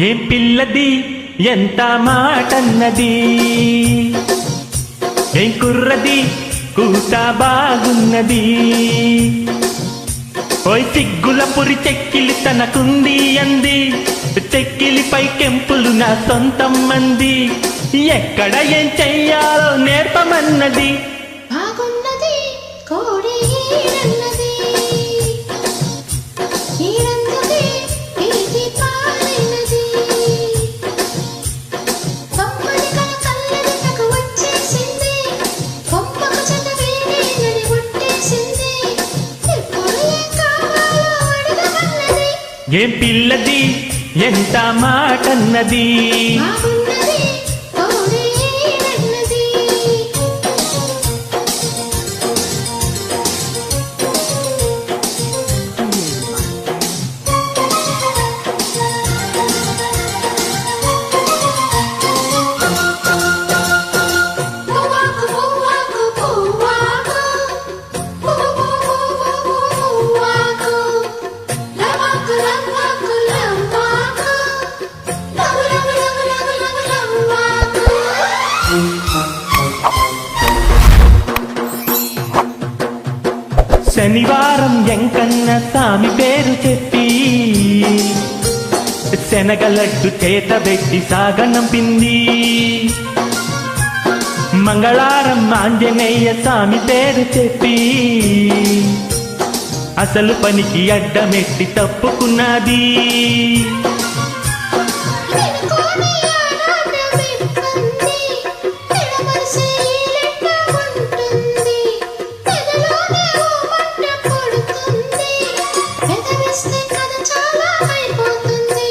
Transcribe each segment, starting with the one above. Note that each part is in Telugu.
ఏం పిల్లది ఎంత మాటన్నది, ఏం కుర్రది కూత బాగున్నది. ఓయ్ సిగ్గుల పురి చెక్కిలి తనకుంది అంది, చెక్కిలిపై కెంపులు నా సొంతం మంది. ఎక్కడ ఏం చెయ్యాలో నేర్పమన్నది. బాగున్నది కోడి ఈడన్నది, ఈడందుకే ఇది పాలైనది. బొమ్మని కళ్ళది నాకు వచ్చేసింది, బొమ్మకు చదవేనని ఒట్టేసింది. ఇప్పుడు ఏం కావాలో అడగమన్నది. ఏం పిల్లది ఎంత మాటన్నది, బాగున్నది కోడి ఈడన్నది. పువ్వాకు పువ్వాకు పువ్వాకు, పువ్వాకు లవ్వాకు లవ్వాకు లవ్వాకు, love love love love love లవ్వాకు. శనివారం ఎంకన్న స్వామి పేరు చెప్పి శనగలడ్డు చేత పెట్టి సాగనంపింది. మంగళవారం ఆంజనేయ స్వామి పేరు చెప్పి అసలు పనికి అడ్డమెట్టి తప్పుకున్నది. వెనుకోని ఆరాటమిబ్బంది, ఎడమరిసే ఈలెట్ట ఉంటుంది. ఎదలోనే ఓ మంట పడుతుంది, ఎదవిస్తే కథ చాలా అయిపోతుంది.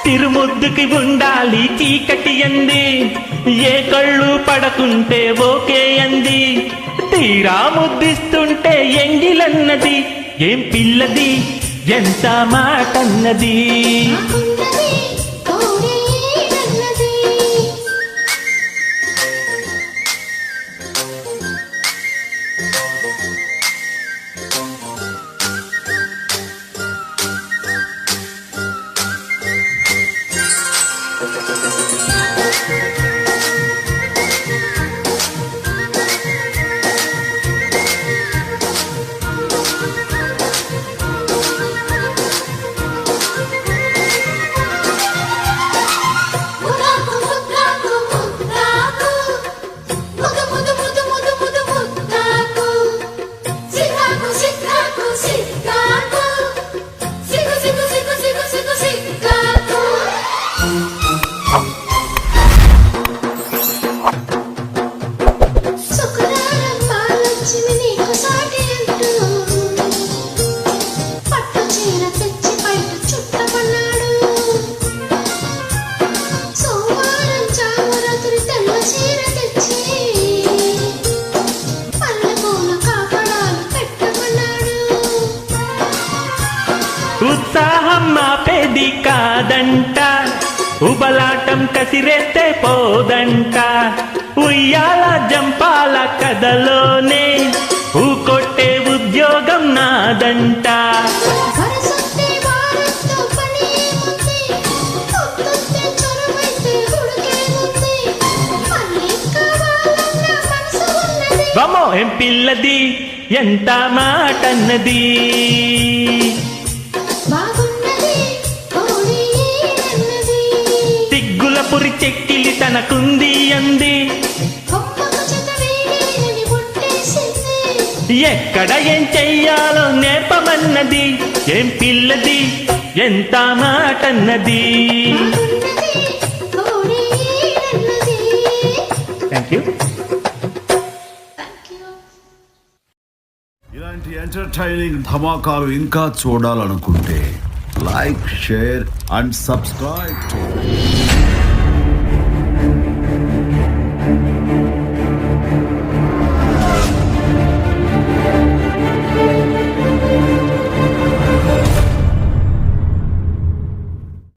తిరుముద్దుకి ఉండాలి చీకటి అంది, ఏ కళ్ళు పడకుంటే ఓకే అంది. తీరా ముద్దిస్తుంటే ఎంగిలన్నది. ఏం పిల్లది ఎంత మాటన్నది. బాగున్నది కోడి ఈడన్నది. ముద్దాకు ముద్దాకు ముద్దాకు, ముద్దు ముద్దు ముద్దు ముద్దు ముద్దు ముద్దాకు. సిగ్గాకు సిగ్గాకు సిగ్గాకు, సిగ్గు సిగ్గు సిగ్గు సిగ్గు సిగ్గు సిగ్గాకు. శుక్రవారం పాలొచ్చిమి నీకు సాటి అంటూ, పట్టు చీర తెచ్చి బయట చుట్టమన్నాడు. సోమవారం చామరాత్రి తెల్ల చీర తెచ్చి పల్లెపూల కాపడాలు పెట్టమన్నాడు. ఉత్సాహం ఆపేది కాదంట, ఉబలాటం కసిరేస్తే పోదంట. ఉయ్యాల జంపాల కథలోనే ఊకొట్టే ఉద్యోగం నాదంట. వరసొస్తే వారంతో పని ఏముంది, పొద్దున్నే చొరవైతే హుడుకేముంది. మళ్ళీ కావాలన్న మనసు ఉన్నది. వమ్మో ఏం పిల్లది ఎంత మాటన్నది. బాగున్నది కోడి ఈడన్నది, సిగ్గుల పురి చెక్కిలి తనకుంది అంది. బొమ్మకు చదవేనని ఒట్టేసింది. ఎక్కడ ఏం చెయ్యాలో నేర్పమన్నది. ఏం పిల్లది ఎంత మాటన్నది. బాగున్నది కోడి ఈడన్నది. Thank you. Thank you. ఇలాంటి ఎంటర్టైనింగ్ ధమాకాలు ఇంకా చూడాలనుకుంటే like, share and subscribe to